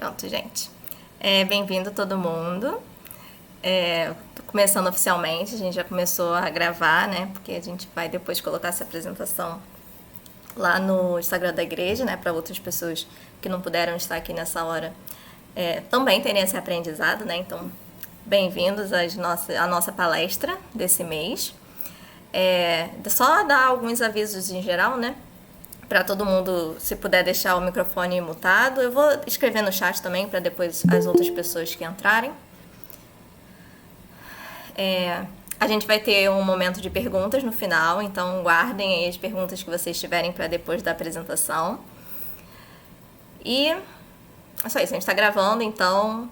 Pronto, gente. Bem-vindo todo mundo. Tô começando oficialmente, a gente já começou a gravar, né? Porque a gente vai depois colocar essa apresentação lá no Instagram da igreja, né? Para outras pessoas que não puderam estar aqui nessa hora também terem esse aprendizado, né? Então, bem-vindos à nossa palestra desse mês. Só dar alguns avisos em geral, né? Para todo mundo, se puder deixar o microfone mutado. Eu vou escrever no chat também para depois as outras pessoas que entrarem. A gente vai ter um momento de perguntas no final, então guardem aí as perguntas que vocês tiverem para depois da apresentação. E é só isso, a gente está gravando, então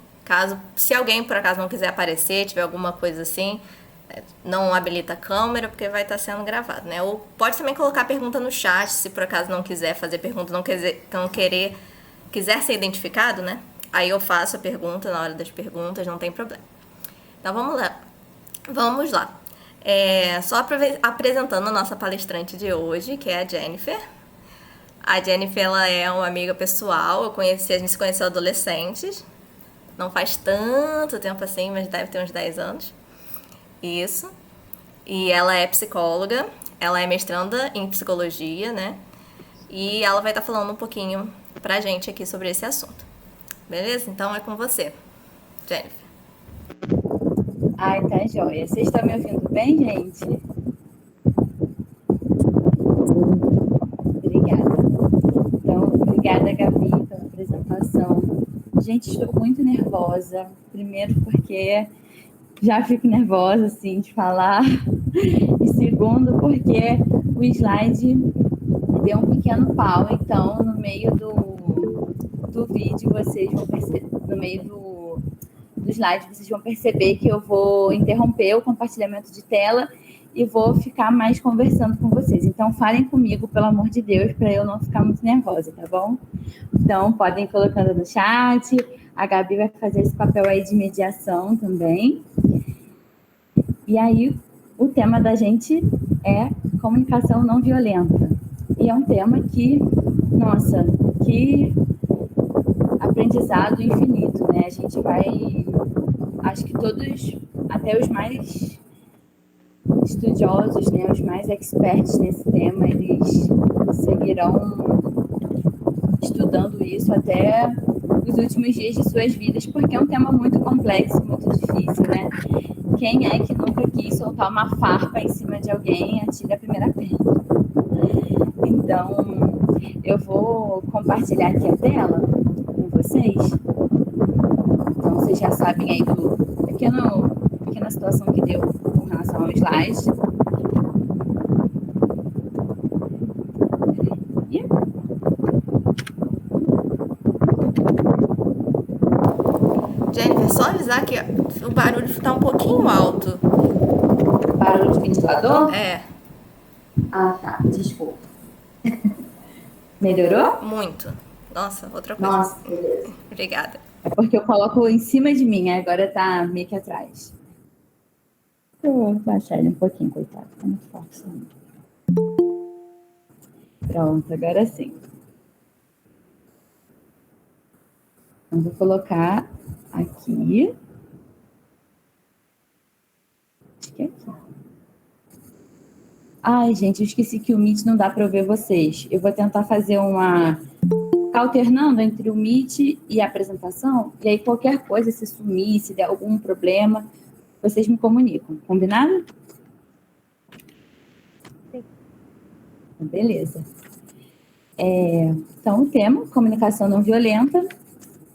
se alguém por acaso não quiser aparecer, tiver alguma coisa assim, não habilita a câmera, porque vai estar sendo gravado, né? Ou pode também colocar a pergunta no chat, se por acaso não quiser fazer pergunta, quiser ser identificado, né? Aí eu faço a pergunta na hora das perguntas, não tem problema. Então vamos lá. Só apresentando a nossa palestrante de hoje, que é a Jennifer. A Jennifer, ela é uma amiga pessoal, a gente se conheceu adolescentes, não faz tanto tempo assim, mas deve ter uns 10 anos. Isso. E ela é psicóloga, ela é mestranda em psicologia, né? E ela vai estar falando um pouquinho pra gente aqui sobre esse assunto. Beleza? Então é com você, Jennifer. Ai, tá joia. Vocês estão me ouvindo bem, gente? Obrigada. Então, obrigada, Gabi, pela apresentação. Gente, estou muito nervosa. Primeiro porque já fico nervosa, assim, de falar. E segundo porque o slide deu um pequeno pau. Então, no meio do vídeo, vocês vão perceber, no meio do slide, vocês vão perceber que eu vou interromper o compartilhamento de tela e vou ficar mais conversando com vocês. Então, falem comigo, pelo amor de Deus, para eu não ficar muito nervosa, tá bom? Então, podem ir colocando no chat. A Gabi vai fazer esse papel aí de mediação também. E aí, o tema da gente é comunicação não violenta. E é um tema que, nossa, que aprendizado infinito, né? A gente vai, acho que todos, até os mais estudiosos, né, os mais experts nesse tema, eles seguirão estudando isso até os últimos dias de suas vidas, porque é um tema muito complexo, muito difícil, né? Quem é que nunca quis soltar uma farpa em cima de alguém e atira a primeira pedra? Então, eu vou compartilhar aqui a tela com vocês. Então, vocês já sabem aí do pequena situação que deu com relação ao slide. Jennifer, só avisar que o barulho está um pouquinho alto. Barulho de ventilador? É. Ah, tá. Desculpa. Melhorou? Muito. Nossa, outra coisa. Nossa, beleza. Obrigada. É porque eu coloco em cima de mim, agora tá meio que atrás. Eu vou baixar ele um pouquinho, coitado. Tá muito forte também. Pronto, agora sim. Então, vou colocar aqui. Acho que é aqui. Ai, gente, eu esqueci que o Meet não dá para eu ver vocês. Eu vou tentar fazer ficar alternando entre o Meet e a apresentação, e aí qualquer coisa, se sumir, se der algum problema, vocês me comunicam. Combinado? Sim. Beleza. Então, o tema, comunicação não violenta,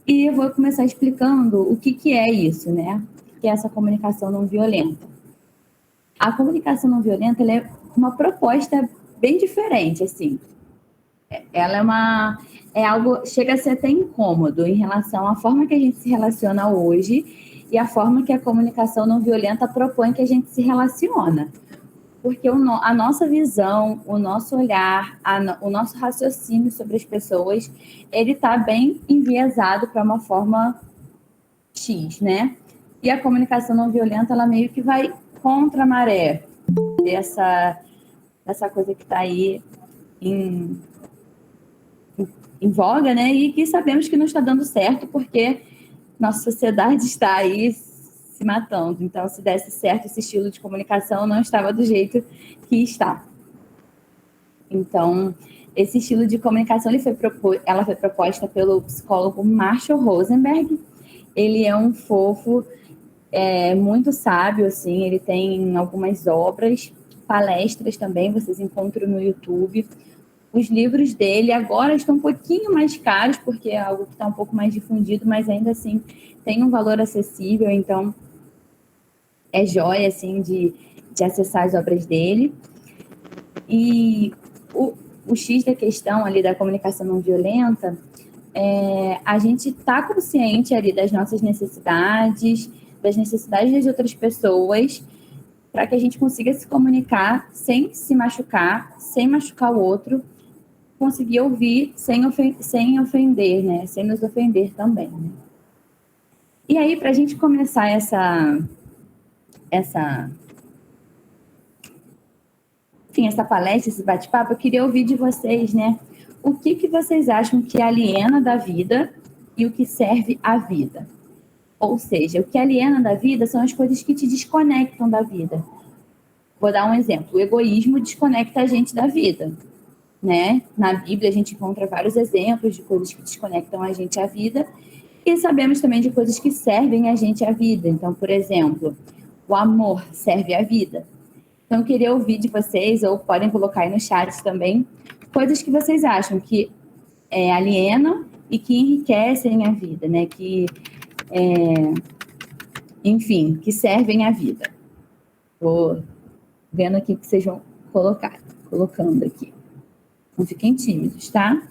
e eu vou começar explicando o que é isso, né? O que é essa comunicação não violenta. A comunicação não violenta, ela é uma proposta bem diferente, assim. Ela é algo, chega a ser até incômodo em relação à forma que a gente se relaciona hoje e a forma que a comunicação não violenta propõe que a gente se relaciona. Porque a nossa visão, o nosso olhar, o nosso raciocínio sobre as pessoas, ele está bem enviesado para uma forma X, né? E a comunicação não violenta, ela meio que vai contra a maré dessa coisa que está aí em em voga, né? E que sabemos que não está dando certo porque nossa sociedade está aí se matando. Então, se desse certo esse estilo de comunicação, não estava do jeito que está. Então, esse estilo de comunicação ela foi proposta pelo psicólogo Marshall Rosenberg. Ele é um fofo, muito sábio, assim. Ele tem algumas obras, palestras também, vocês encontram no YouTube. Os livros dele agora estão um pouquinho mais caros, porque é algo que está um pouco mais difundido, mas ainda assim tem um valor acessível, então é joia assim, de acessar as obras dele. E o X da questão ali da comunicação não violenta, a gente está consciente ali das nossas necessidades, das necessidades das outras pessoas, para que a gente consiga se comunicar sem se machucar, sem machucar o outro, conseguir ouvir sem ofender, né? Sem nos ofender também, né? E aí, para a gente começar essa palestra, esse bate-papo, eu queria ouvir de vocês, né? O que vocês acham que aliena da vida e o que serve à vida? Ou seja, o que aliena da vida são as coisas que te desconectam da vida. Vou dar um exemplo. O egoísmo desconecta a gente da vida, né? Na Bíblia a gente encontra vários exemplos de coisas que desconectam a gente à vida e sabemos também de coisas que servem a gente à vida. Então, por exemplo, o amor serve à vida. Então, eu queria ouvir de vocês, ou podem colocar aí no chat também, coisas que vocês acham que alienam e que enriquecem a vida, né? Que, enfim, que servem à vida. Estou vendo aqui que vocês vão colocando aqui. Não fiquem tímidos, tá?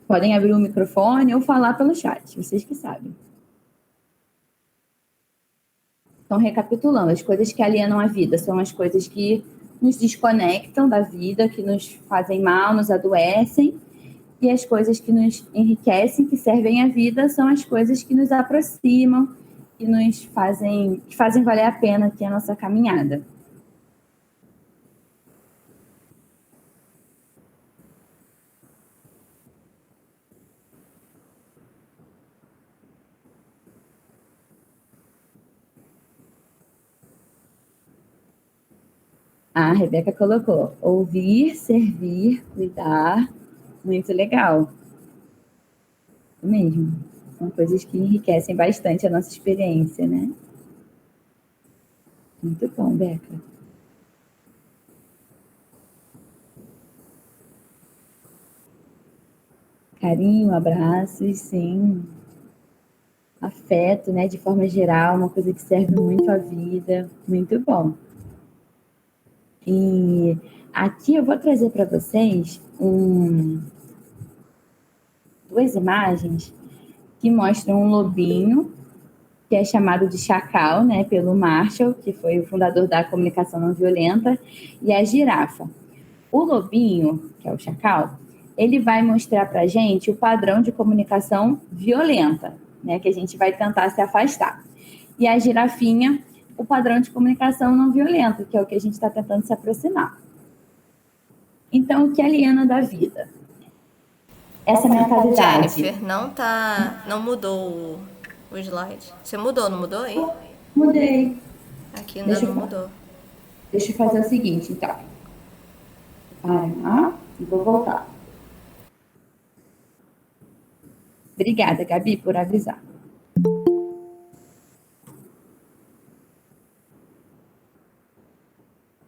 Podem abrir o microfone ou falar pelo chat, vocês que sabem. Então, recapitulando, as coisas que alienam a vida são as coisas que nos desconectam da vida, que nos fazem mal, nos adoecem, e as coisas que nos enriquecem, que servem à vida, são as coisas que nos aproximam, que nos fazem valer a pena aqui a nossa caminhada. A Rebeca colocou: ouvir, servir, cuidar. Muito legal. Mesmo. São coisas que enriquecem bastante a nossa experiência, né? Muito bom, Beca. Carinho, abraços, sim. Afeto, né? De forma geral, uma coisa que serve muito à vida. Muito bom. E aqui eu vou trazer para vocês duas imagens que mostram um lobinho, que é chamado de chacal, né, pelo Marshall, que foi o fundador da comunicação não violenta, e a girafa. O lobinho, que é o chacal, ele vai mostrar para a gente o padrão de comunicação violenta, né, que a gente vai tentar se afastar. E a girafinha, o padrão de comunicação não violenta, que é o que a gente está tentando se aproximar. Então, o que aliena da vida? Essa mentalidade. Jennifer, não mudou o slide. Você mudou, não mudou aí? Mudei. Aqui ainda não mudou. Deixa eu fazer o seguinte, então. Vou voltar. Obrigada, Gabi, por avisar.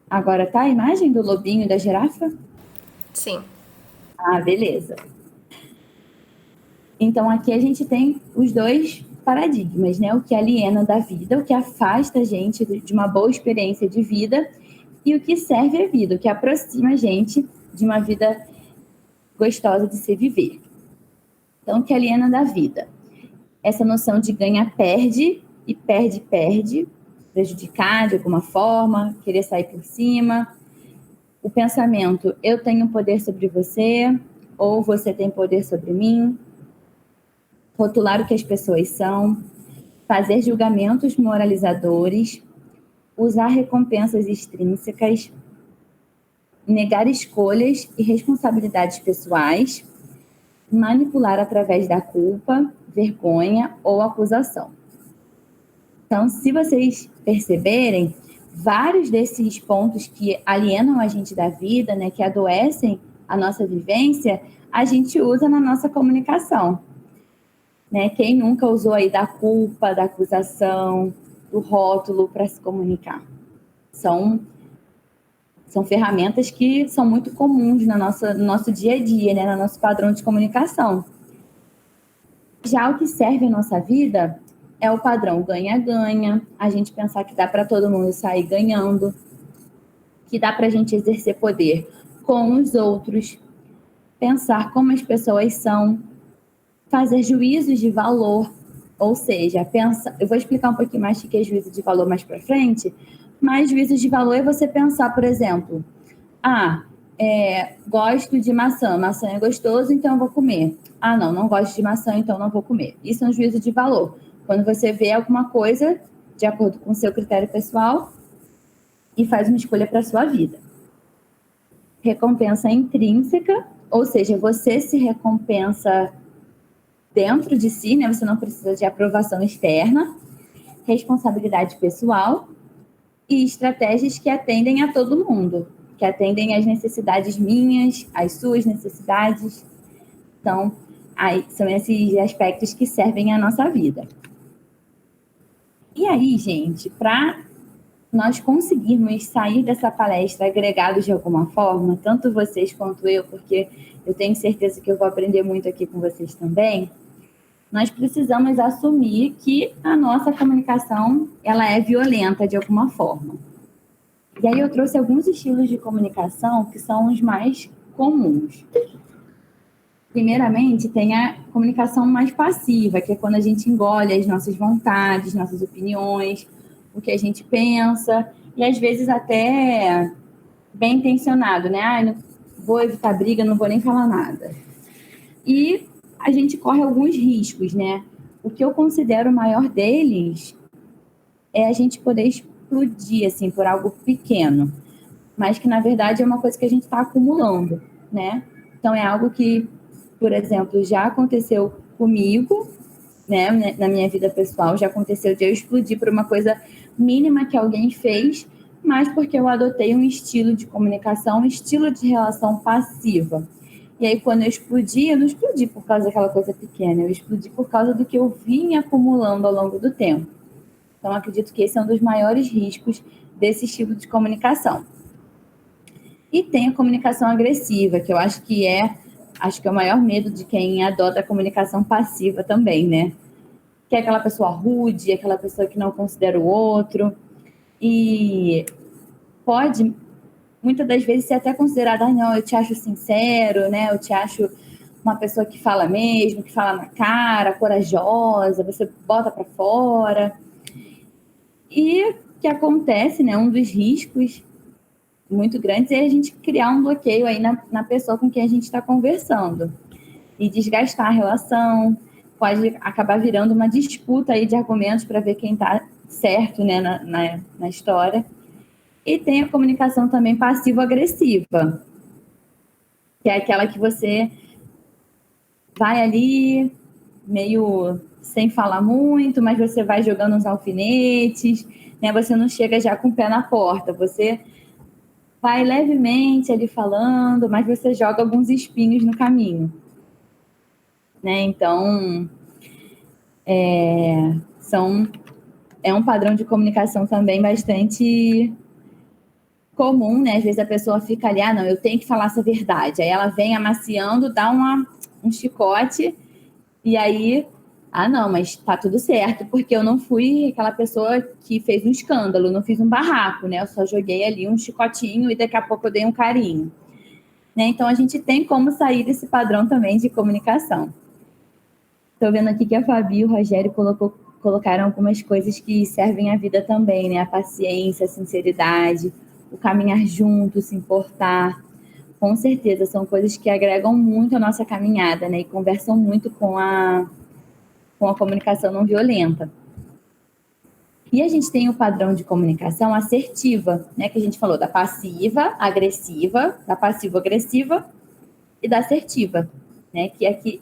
Agora tá a imagem do lobinho e da girafa? Sim. Beleza. Então, aqui a gente tem os dois paradigmas, né? O que aliena da vida, o que afasta a gente de uma boa experiência de vida, e o que serve à vida, o que aproxima a gente de uma vida gostosa de se viver. Então, o que aliena da vida? Essa noção de ganha-perde e perde-perde, prejudicar de alguma forma, querer sair por cima. O pensamento, eu tenho poder sobre você, ou você tem poder sobre mim. Rotular o que as pessoas são, fazer julgamentos moralizadores, usar recompensas extrínsecas, negar escolhas e responsabilidades pessoais, manipular através da culpa, vergonha ou acusação. Então, se vocês perceberem, vários desses pontos que alienam a gente da vida, né, que adoecem a nossa vivência, a gente usa na nossa comunicação. Né? Quem nunca usou aí da culpa, da acusação, do rótulo para se comunicar? São ferramentas que são muito comuns no nosso dia a dia, né? No nosso padrão de comunicação. Já o que serve a nossa vida é o padrão ganha-ganha, a gente pensar que dá para todo mundo sair ganhando, que dá para a gente exercer poder com os outros, pensar como as pessoas são, fazer juízos de valor, ou seja, eu vou explicar um pouquinho mais o que é juízo de valor mais para frente, mas juízo de valor é você pensar, por exemplo, gosto de maçã é gostoso, então eu vou comer. Não gosto de maçã, então não vou comer. Isso é um juízo de valor. Quando você vê alguma coisa de acordo com o seu critério pessoal e faz uma escolha para a sua vida. Recompensa intrínseca, ou seja, você se recompensa dentro de si, né? Você não precisa de aprovação externa. Responsabilidade pessoal e estratégias que atendem a todo mundo, que atendem às necessidades minhas, às suas necessidades. Então, são esses aspectos que servem à nossa vida. E aí, gente, para nós conseguirmos sair dessa palestra agregados de alguma forma, tanto vocês quanto eu, porque eu tenho certeza que eu vou aprender muito aqui com vocês também, nós precisamos assumir que a nossa comunicação ela é violenta de alguma forma. E aí eu trouxe alguns estilos de comunicação que são os mais comuns. Primeiramente, tem a comunicação mais passiva, que é quando a gente engole as nossas vontades, nossas opiniões, o que a gente pensa, e às vezes até bem intencionado, né? Não vou evitar briga, não vou nem falar nada. E a gente corre alguns riscos, né? O que eu considero o maior deles é a gente poder explodir, assim, por algo pequeno, mas que, na verdade, é uma coisa que a gente está acumulando, né? Então, é algo que, por exemplo, já aconteceu comigo, né? Na minha vida pessoal, já aconteceu de eu explodir por uma coisa mínima que alguém fez, mas porque eu adotei um estilo de comunicação, um estilo de relação passiva. E aí, quando eu não explodi por causa daquela coisa pequena, eu explodi por causa do que eu vinha acumulando ao longo do tempo. Então, acredito que esse é um dos maiores riscos desse estilo de comunicação. E tem a comunicação agressiva, que eu acho que é o maior medo de quem adota a comunicação passiva também, né? Que é aquela pessoa rude, aquela pessoa que não considera o outro. E pode muitas das vezes ser até considerada, não, eu te acho sincero, né? Eu te acho uma pessoa que fala mesmo, que fala na cara, corajosa, você bota para fora. E o que acontece, né? Um dos riscos muito grandes é a gente criar um bloqueio aí na pessoa com quem a gente está conversando e desgastar a relação, pode acabar virando uma disputa aí de argumentos para ver quem está certo, né, na história. E tem a comunicação também passivo-agressiva, que é aquela que você vai ali meio sem falar muito, mas você vai jogando uns alfinetes, né? Você não chega já com o pé na porta, você vai levemente ali falando, mas você joga alguns espinhos no caminho, né? Então, é um padrão de comunicação também bastante comum, né? Às vezes a pessoa fica ali, não, eu tenho que falar essa verdade. Aí ela vem amaciando, dá um chicote, e aí, não, mas tá tudo certo, porque eu não fui aquela pessoa que fez um escândalo, não fiz um barraco, né? Eu só joguei ali um chicotinho e daqui a pouco eu dei um carinho. Né? Então, a gente tem como sair desse padrão também de comunicação. Estou vendo aqui que a Fabi e o Rogério colocaram algumas coisas que servem à vida também, né? A paciência, a sinceridade, o caminhar junto, se importar. Com certeza, são coisas que agregam muito a nossa caminhada, né? E conversam muito com a comunicação não violenta. E a gente tem o padrão de comunicação assertiva, né? Que a gente falou da passiva, agressiva, da passivo-agressiva e da assertiva. né?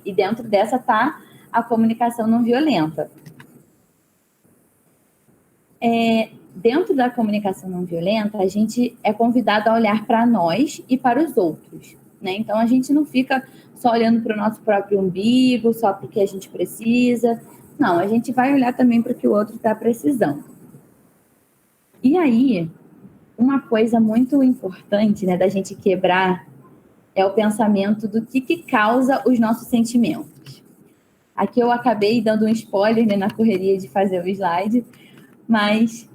E dentro dessa está a comunicação não violenta. Dentro da comunicação não violenta, a gente é convidado a olhar para nós e para os outros, né? Então, a gente não fica só olhando para o nosso próprio umbigo, só porque a gente precisa. Não, a gente vai olhar também para o que o outro está precisando. E aí, uma coisa muito importante, né, da gente quebrar é o pensamento do que causa os nossos sentimentos. Aqui eu acabei dando um spoiler, né, na correria de fazer o slide, mas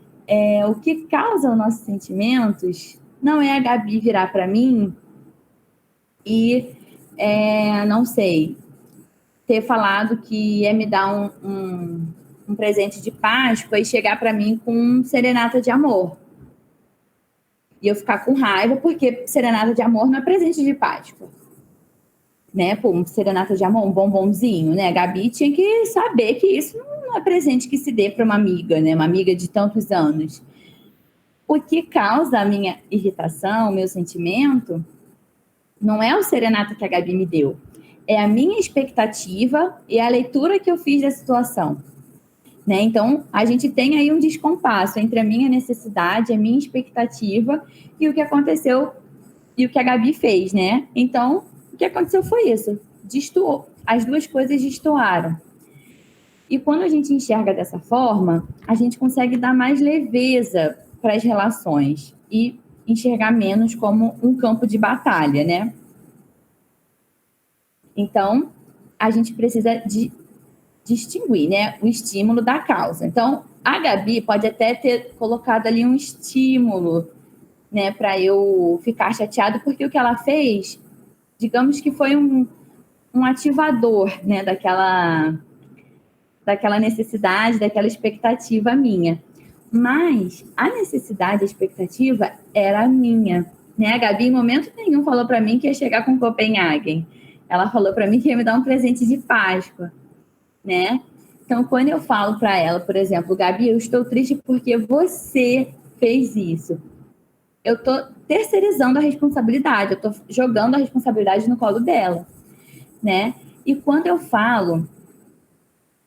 o que causa os nossos sentimentos não é a Gabi virar para mim e, não sei, ter falado que ia me dar um presente de Páscoa e chegar para mim com serenata de amor. E eu ficar com raiva porque serenata de amor não é presente de Páscoa. Né? Pô, um serenata de amor, um bombonzinho, né? A Gabi tinha que saber que isso não é presente que se dê para uma amiga, né? Uma amiga de tantos anos. O que causa a minha irritação, o meu sentimento, não é o serenata que a Gabi me deu. É a minha expectativa e a leitura que eu fiz da situação. Né? Então, a gente tem aí um descompasso entre a minha necessidade, a minha expectativa e o que aconteceu e o que a Gabi fez, né? Então, o que aconteceu foi isso. As duas coisas destoaram. E quando a gente enxerga dessa forma, a gente consegue dar mais leveza para as relações e enxergar menos como um campo de batalha, né? Então, a gente precisa distinguir, né, o estímulo da causa. Então, a Gabi pode até ter colocado ali um estímulo, né, para eu ficar chateado, porque o que ela fez, digamos que foi um ativador, né, daquela necessidade, daquela expectativa minha. Mas a necessidade, a expectativa era minha. Né? A Gabi, em momento nenhum, falou para mim que ia chegar com Copenhagen. Ela falou para mim que ia me dar um presente de Páscoa. Né? Então, quando eu falo para ela, por exemplo, Gabi, eu estou triste porque você fez isso. Eu estou terceirizando a responsabilidade, eu estou jogando a responsabilidade no colo dela. Né? E quando eu falo,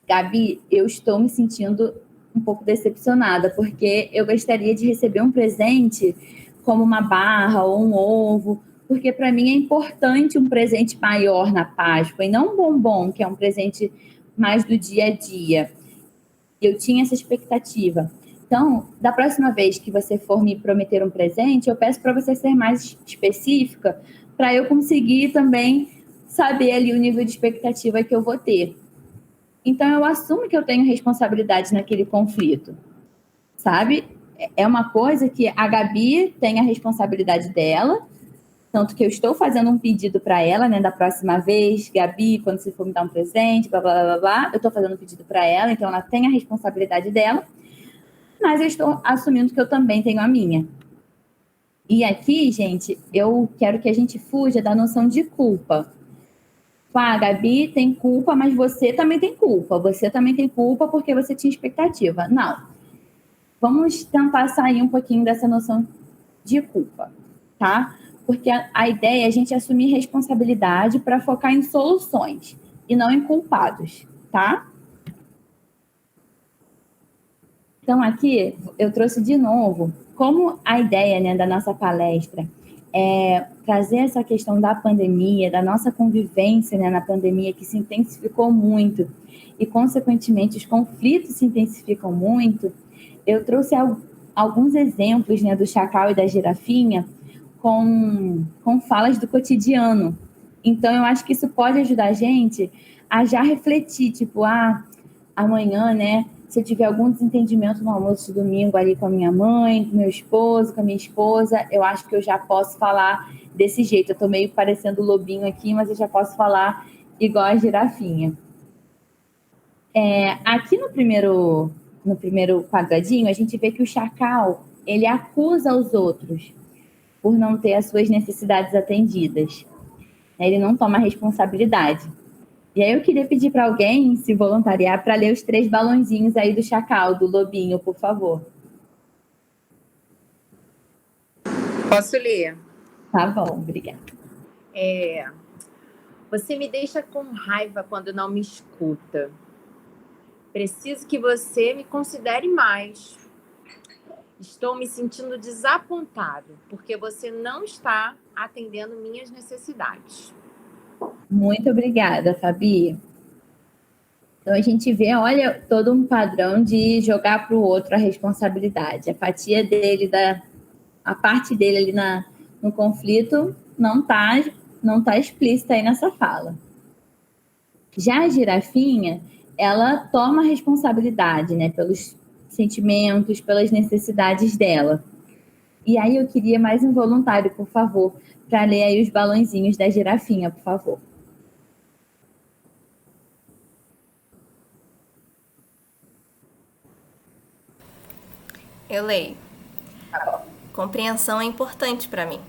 Gabi, eu estou me sentindo um pouco decepcionada, porque eu gostaria de receber um presente como uma barra ou um ovo, porque para mim é importante um presente maior na Páscoa, e não um bombom, que é um presente mais do dia a dia. Eu tinha essa expectativa. Então, da próxima vez que você for me prometer um presente, eu peço para você ser mais específica, para eu conseguir também saber ali o nível de expectativa que eu vou ter. Então, eu assumo que eu tenho responsabilidade naquele conflito, sabe? É uma coisa que a Gabi tem a responsabilidade dela, tanto que eu estou fazendo um pedido para ela, né, da próxima vez, Gabi, quando você for me dar um presente, blá, blá, blá, blá, eu estou fazendo um pedido para ela, então ela tem a responsabilidade dela, mas eu estou assumindo que eu também tenho a minha. E aqui, gente, eu quero que a gente fuja da noção de culpa. A Gabi tem culpa, mas você também tem culpa. Você também tem culpa porque você tinha expectativa. Não. Vamos tentar sair um pouquinho dessa noção de culpa, tá? Porque a ideia é a gente assumir responsabilidade para focar em soluções e não em culpados, tá? Então, aqui eu trouxe de novo como a ideia, né, da nossa palestra trazer essa questão da pandemia, da nossa convivência, né, na pandemia, que se intensificou muito, e, consequentemente, os conflitos se intensificam muito. Eu trouxe alguns exemplos, né, do chacal e da girafinha com falas do cotidiano. Então, eu acho que isso pode ajudar a gente a já refletir, tipo, amanhã, né, se eu tiver algum desentendimento no almoço de domingo ali com a minha mãe, com meu esposo, com a minha esposa, eu acho que eu já posso falar desse jeito. Eu tô meio parecendo lobinho aqui, mas eu já posso falar igual a girafinha. Aqui no primeiro quadradinho, a gente vê que o chacal, ele acusa os outros por não ter as suas necessidades atendidas. Ele não toma responsabilidade. E aí eu queria pedir para alguém se voluntariar para ler os 3 balãozinhos aí do chacal, do lobinho, por favor. Posso ler? Tá bom, obrigada. Você me deixa com raiva quando não me escuta. Preciso que você me considere mais. Estou me sentindo desapontado porque você não está atendendo minhas necessidades. Muito obrigada, Fabi. Então a gente vê, olha, todo um padrão de jogar para o outro a responsabilidade. A fatia dele, a parte dele ali no conflito não tá explícita aí nessa fala. Já a girafinha, ela toma a responsabilidade, né, pelos sentimentos, pelas necessidades dela. E aí eu queria mais um voluntário, por favor, para ler aí os balãozinhos da girafinha, por favor. Eu leio. Compreensão é importante para mim.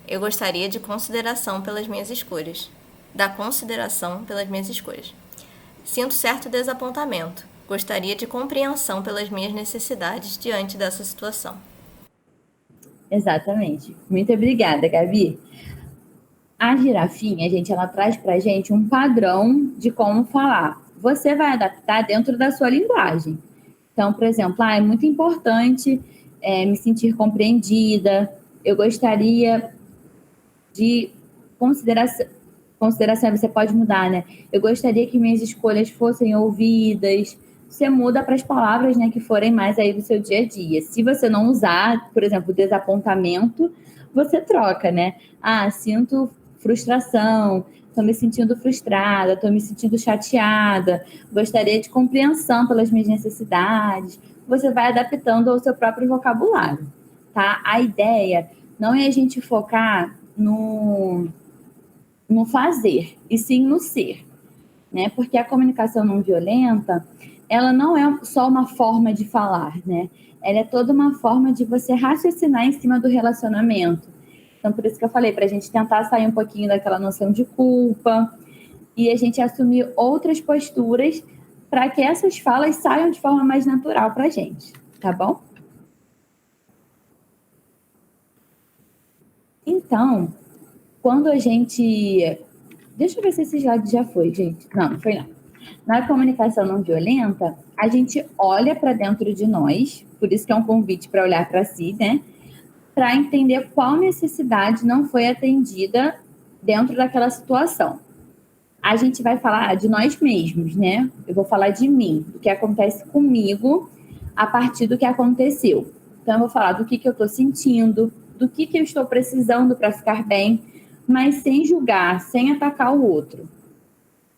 Eu gostaria de consideração pelas minhas escolhas. Da consideração pelas minhas escolhas. Sinto certo desapontamento. Gostaria de compreensão pelas minhas necessidades diante dessa situação. Exatamente. Muito obrigada, Gabi. A girafinha, gente, ela traz pra gente um padrão de como falar. Você vai adaptar dentro da sua linguagem. Então, por exemplo, é muito importante me sentir compreendida. Eu gostaria de consideração, você pode mudar, né? Eu gostaria que minhas escolhas fossem ouvidas. Você muda para as palavras, né, que forem mais aí do seu dia a dia. Se você não usar, por exemplo, desapontamento, você troca, né? Sinto frustração, estou me sentindo frustrada, estou me sentindo chateada, gostaria de compreensão pelas minhas necessidades. Você vai adaptando ao seu próprio vocabulário, tá? A ideia não é a gente focar no fazer, e sim no ser, né? Porque a comunicação não violenta, ela não é só uma forma de falar, né? Ela é toda uma forma de você raciocinar em cima do relacionamento. Então, por isso que eu falei, para a gente tentar sair um pouquinho daquela noção de culpa e a gente assumir outras posturas para que essas falas saiam de forma mais natural para a gente, tá bom? Então, quando a gente... Deixa eu ver se esse slide já foi, gente. Não foi não. Na comunicação não violenta, a gente olha para dentro de nós, por isso que é um convite para olhar para si, né? Para entender qual necessidade não foi atendida dentro daquela situação. A gente vai falar de nós mesmos, né? Eu vou falar de mim, do que acontece comigo a partir do que aconteceu. Então, eu vou falar do que eu estou sentindo, do que eu estou precisando para ficar bem, mas sem julgar, sem atacar o outro.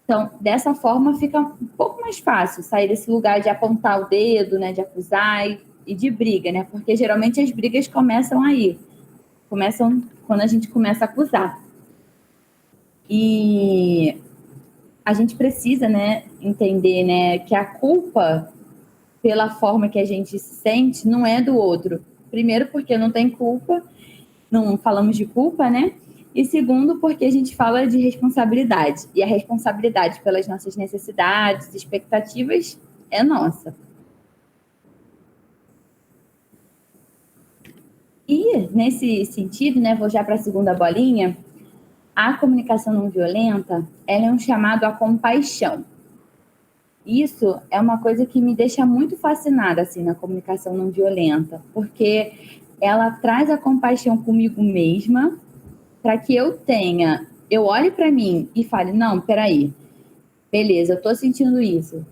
Então, dessa forma, fica um pouco mais fácil sair desse lugar de apontar o dedo, né, de acusar e de briga, né? Porque geralmente as brigas começam aí. Começam quando a gente começa a acusar. E a gente precisa, né, entender, né, que a culpa pela forma que a gente se sente não é do outro. Primeiro, porque não tem culpa, não falamos de culpa, né? E segundo, porque a gente fala de responsabilidade. E a responsabilidade pelas nossas necessidades, expectativas, é nossa. E, nesse sentido, né, vou já para a segunda bolinha, a comunicação não violenta, ela é um chamado à compaixão. Isso é uma coisa que me deixa muito fascinada, assim, na comunicação não violenta, porque ela traz a compaixão comigo mesma, para que eu olhe para mim e fale, não, peraí, beleza, eu tô sentindo isso,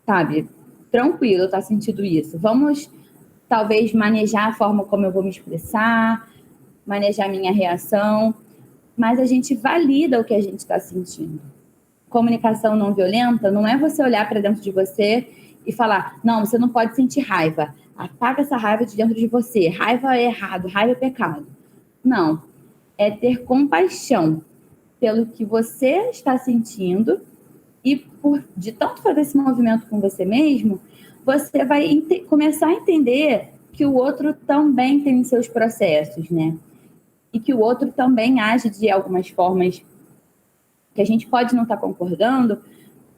sabe? Tranquilo, eu tô sentindo isso. Vamos, talvez, manejar a forma como eu vou me expressar, manejar minha reação, mas a gente valida o que a gente está sentindo. Comunicação não violenta não é você olhar para dentro de você e falar, não, você não pode sentir raiva, apaga essa raiva de dentro de você, raiva é errado, raiva é pecado. Não, é ter compaixão pelo que você está sentindo e de tanto fazer esse movimento com você mesmo, você vai começar a entender que o outro também tem seus processos, né? E que o outro também age de algumas formas que a gente pode não estar concordando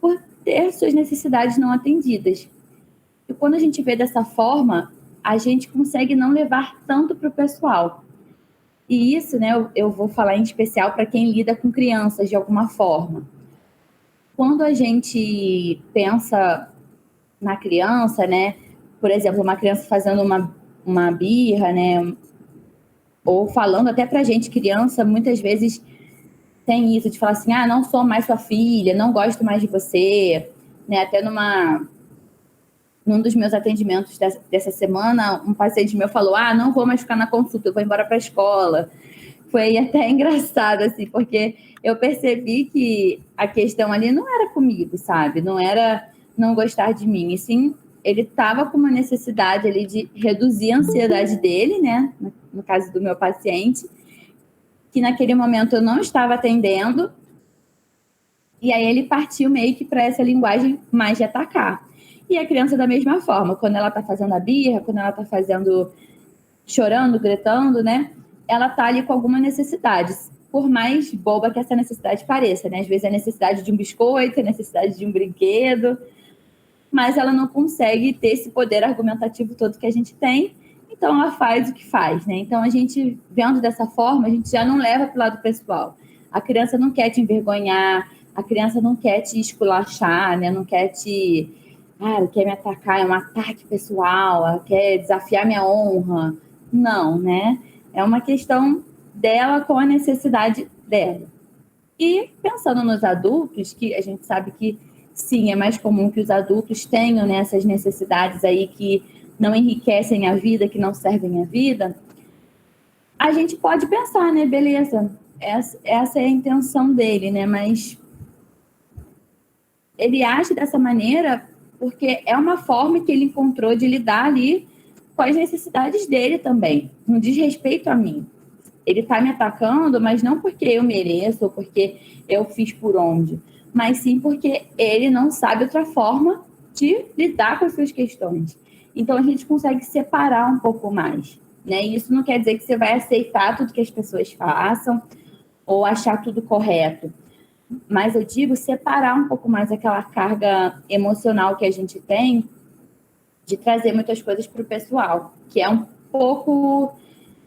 por ter suas necessidades não atendidas. E quando a gente vê dessa forma, a gente consegue não levar tanto para o pessoal. E isso, né, eu vou falar em especial para quem lida com crianças de alguma forma. Quando a gente pensa na criança, né, por exemplo, uma criança fazendo uma birra, né, ou falando até pra gente, criança, muitas vezes tem isso de falar assim, não sou mais sua filha, não gosto mais de você, né, até num dos meus atendimentos dessa semana, um paciente meu falou, não vou mais ficar na consulta, eu vou embora para a escola. Foi até engraçado, assim, porque eu percebi que a questão ali não era comigo, sabe? Não era não gostar de mim, e sim, ele estava com uma necessidade ali de reduzir a ansiedade dele, né? No caso do meu paciente, que naquele momento eu não estava atendendo, e aí ele partiu meio que para essa linguagem mais de atacar. E a criança da mesma forma, quando ela está fazendo a birra, quando ela está chorando, gritando, né? Ela está ali com alguma necessidade, por mais boba que essa necessidade pareça, né? Às vezes é a necessidade de um biscoito, é a necessidade de um brinquedo, mas ela não consegue ter esse poder argumentativo todo que a gente tem, então ela faz o que faz, né? Então a gente, vendo dessa forma, a gente já não leva para o lado pessoal. A criança não quer te envergonhar, a criança não quer te esculachar, né? Não quer ela quer me atacar, é um ataque pessoal, ela quer desafiar minha honra. Não, né? É uma questão dela com a necessidade dela. E pensando nos adultos, que a gente sabe que sim, é mais comum que os adultos tenham, né, essas necessidades aí que não enriquecem a vida, que não servem a vida, a gente pode pensar, né, beleza, essa é a intenção dele, né, mas ele age dessa maneira porque é uma forma que ele encontrou de lidar ali com as necessidades dele também, não diz respeito a mim. Ele está me atacando, mas não porque eu mereço ou porque eu fiz por onde, mas sim porque ele não sabe outra forma de lidar com as suas questões. Então, a gente consegue separar um pouco mais, né? E isso não quer dizer que você vai aceitar tudo que as pessoas façam ou achar tudo correto, mas eu digo separar um pouco mais aquela carga emocional que a gente tem de trazer muitas coisas para o pessoal, que é um pouco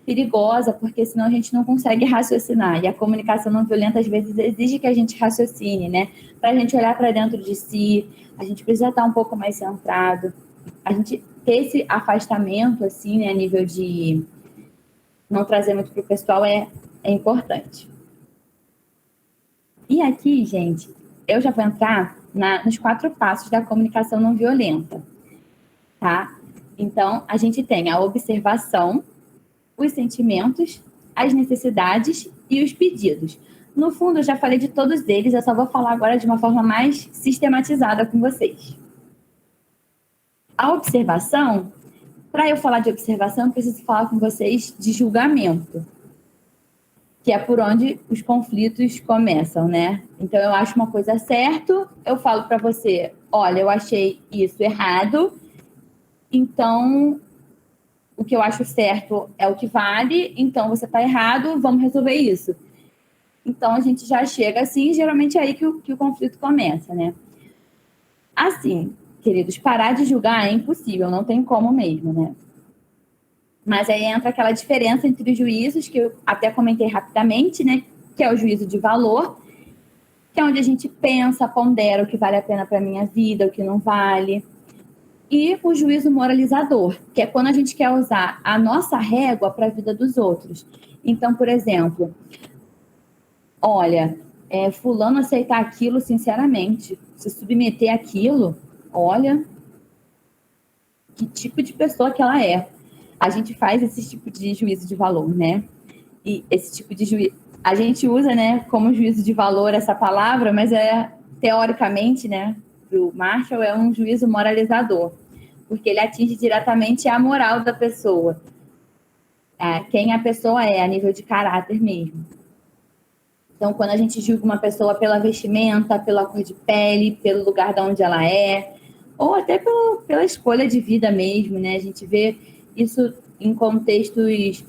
perigosa, porque senão a gente não consegue raciocinar. E a comunicação não violenta, às vezes, exige que a gente raciocine, né? Para a gente olhar para dentro de si, a gente precisa estar um pouco mais centrado. A gente ter esse afastamento, assim, né, a nível de não trazer muito para o pessoal é importante. E aqui, gente, eu já vou entrar nos 4 passos da comunicação não violenta, tá? Então, a gente tem a observação, os sentimentos, as necessidades e os pedidos. No fundo, eu já falei de todos eles, eu só vou falar agora de uma forma mais sistematizada com vocês. A observação, para eu falar de observação, eu preciso falar com vocês de julgamento, que é por onde os conflitos começam, né? Então, eu acho uma coisa certa, eu falo para você, olha, eu achei isso errado, então o que eu acho certo é o que vale, então você está errado, vamos resolver isso. Então, a gente já chega assim, geralmente é aí que o conflito começa, né? Assim, queridos, parar de julgar é impossível, não tem como mesmo, né? Mas aí entra aquela diferença entre os juízos, que eu até comentei rapidamente, né? Que é o juízo de valor, que é onde a gente pensa, pondera o que vale a pena para a minha vida, o que não vale. E o juízo moralizador, que é quando a gente quer usar a nossa régua para a vida dos outros. Então, por exemplo, olha, fulano aceitar aquilo sinceramente, se submeter àquilo, olha, que tipo de pessoa que ela é. A gente faz esse tipo de juízo de valor, né? E esse tipo de juízo... A gente usa, né, como juízo de valor essa palavra, mas teoricamente, né, para o Marshall, é um juízo moralizador, porque ele atinge diretamente a moral da pessoa. Quem a pessoa é, a nível de caráter mesmo. Então, quando a gente julga uma pessoa pela vestimenta, pela cor de pele, pelo lugar de onde ela é, ou até pela escolha de vida mesmo, né? A gente vê isso em contextos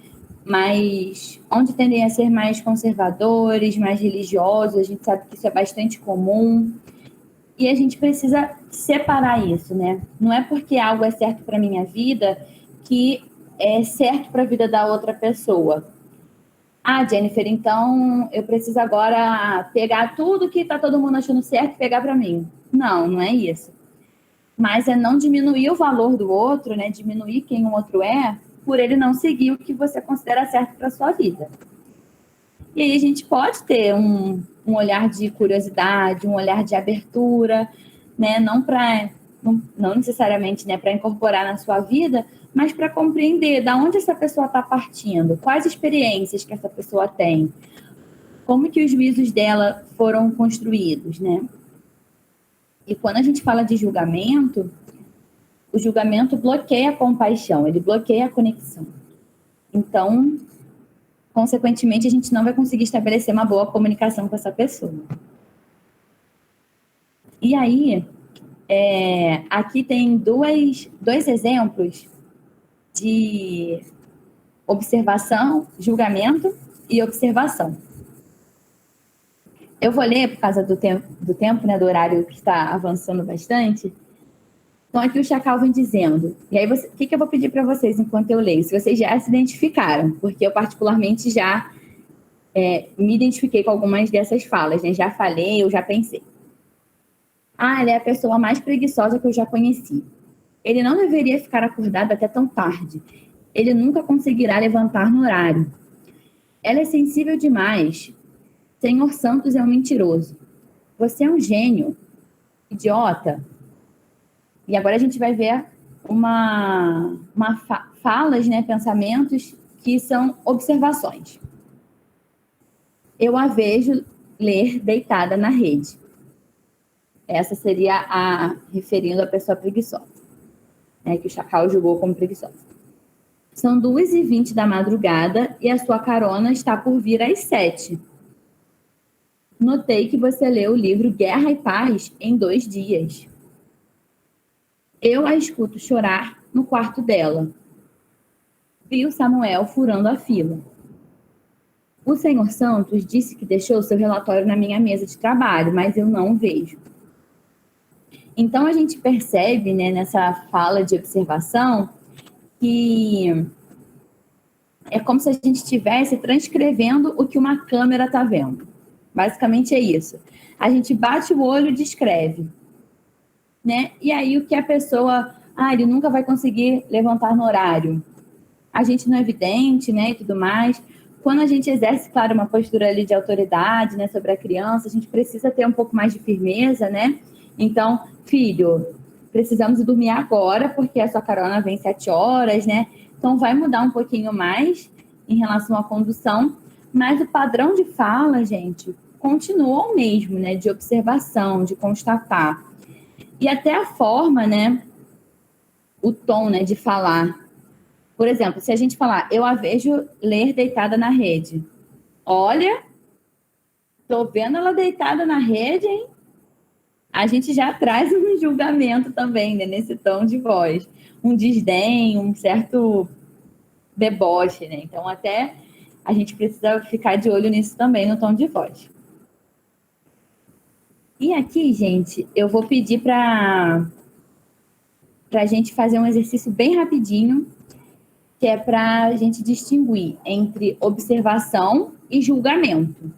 onde tendem a ser mais conservadores, mais religiosos, a gente sabe que isso é bastante comum. E a gente precisa separar isso, né? Não é porque algo é certo para a minha vida que é certo para a vida da outra pessoa. Ah, Jennifer, então eu preciso agora pegar tudo que está todo mundo achando certo e pegar para mim. Não, não é isso. Mas é não diminuir o valor do outro, né? Diminuir quem o outro é, por ele não seguir o que você considera certo para sua vida. E aí a gente pode ter um olhar de curiosidade, um olhar de abertura, né? Não necessariamente, né, para incorporar na sua vida, mas para compreender da onde essa pessoa está partindo, quais experiências que essa pessoa tem, como que os juízos dela foram construídos, né? E quando a gente fala de julgamento, o julgamento bloqueia a compaixão, ele bloqueia a conexão. Então, consequentemente, a gente não vai conseguir estabelecer uma boa comunicação com essa pessoa. E aí, aqui tem dois exemplos de observação, julgamento e observação. Eu vou ler por causa do tempo, né, do horário que está avançando bastante. Então, aqui o Chacal vem dizendo, e aí o que eu vou pedir para vocês enquanto eu leio? Se vocês já se identificaram, porque eu particularmente já me identifiquei com algumas dessas falas, né? Já falei, eu já pensei. Ah, ele é a pessoa mais preguiçosa que eu já conheci. Ele não deveria ficar acordado até tão tarde. Ele nunca conseguirá levantar no horário. Ela é sensível demais. Senhor Santos é um mentiroso. Você é um gênio. Idiota. E agora a gente vai ver falas, né, pensamentos que são observações. Eu a vejo ler deitada na rede. Essa seria referindo à pessoa preguiçosa, né, que o Chacal julgou como preguiçosa. São 2h20 da madrugada e a sua carona está por vir às 7. Notei que você leu o livro Guerra e Paz em 2 dias. Eu a escuto chorar no quarto dela. Vi o Samuel furando a fila. O senhor Santos disse que deixou seu relatório na minha mesa de trabalho, mas eu não o vejo. Então, a gente percebe, né, nessa fala de observação que é como se a gente estivesse transcrevendo o que uma câmera está vendo. Basicamente é isso. A gente bate o olho e descreve, né? E aí o que a pessoa... ele nunca vai conseguir levantar no horário. A gente não é evidente, né, e tudo mais. Quando a gente exerce, claro, uma postura ali de autoridade, né, sobre a criança, a gente precisa ter um pouco mais de firmeza, né? Então, filho, precisamos dormir agora, porque a sua carona vem 7 horas, né? Então, vai mudar um pouquinho mais em relação à condução, mas o padrão de fala, gente, continua o mesmo, né? De observação, de constatar. E até a forma, né? O tom, né, de falar. Por exemplo, se a gente falar, eu a vejo ler deitada na rede. Olha, tô vendo ela deitada na rede, hein? A gente já traz um julgamento também, né, nesse tom de voz. Um desdém, um certo deboche, né? Então, até a gente precisa ficar de olho nisso também, no tom de voz. E aqui, gente, eu vou pedir para a gente fazer um exercício bem rapidinho, que é para a gente distinguir entre observação e julgamento.